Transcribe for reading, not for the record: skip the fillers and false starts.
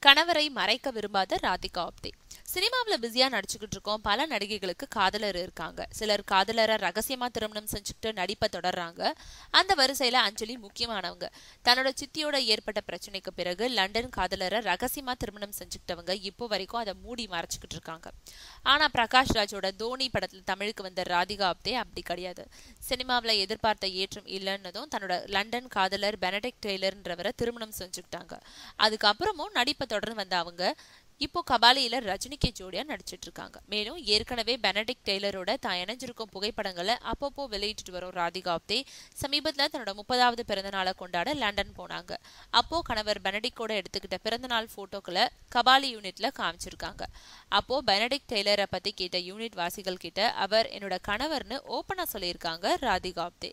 கணவரை மறைக்க விரும்பாத ராதிகா ஆப்தே. சினிமாவில் பிஸியா நடிச்சுக்கிட்டு இருக்கோம். பல நடிகைகளுக்கு காதலர் இருக்காங்க. சிலர் காதலரை ரகசியமா திருமணம் செஞ்சுக்கிட்டு நடிப்பை தொடர்றாங்க. அந்த வரிசையில அஞ்சலி முக்கியமானவங்க. தன்னோட சித்தியோட ஏற்பட்ட பிரச்சனைக்கு பிறகு லண்டன் காதலரை ரகசியமா திருமணம் செஞ்சுக்கிட்டவங்க இப்போ வரைக்கும் அதை மூடி மறைச்சுக்கிட்டு இருக்காங்க. ஆனா பிரகாஷ் ராஜோட தோனி படத்துல தமிழுக்கு வந்த ராதிகா ஆப்தே அப்படி கிடையாது. சினிமாவில் எதிர்பார்த்த ஏற்றம் இல்லைன்னதும் தன்னோட லண்டன் காதலர் பெனடிக்ட் டெய்லர்ன்றவரை திருமணம் செஞ்சுக்கிட்டாங்க. அதுக்கப்புறமும் நடிப்பை தொடர்ந்து வந்த அவங்க இப்போ கபாலியில ரஜினிக்கு ஜோடியா நடிச்சிட்டு இருக்காங்க. மேலும் ஏற்கனவே பெனடிக்ட் டெய்லரோட தான் இணைஞ்சிருக்கும் புகைப்படங்களை அப்பப்போ வெளியிட்டு வரும் ராதிகா ஆப்தே சமீபத்துல தன்னோட 30வது பிறந்த நாளை கொண்டாட லண்டன் போனாங்க. அப்போ கணவர் பெனடிக்டோட எடுத்துக்கிட்ட பிறந்தநாள் போட்டோக்களை கபாலி யூனிட்ல காமிச்சிருக்காங்க. அப்போ பெனடிக்ட் டெய்லரை பத்தி கேட்ட யூனிட் வாசிகள் கிட்ட அவர் என்னோட கணவர்னு ஓப்பனா சொல்லியிருக்காங்க ராதிகா ஆப்தே.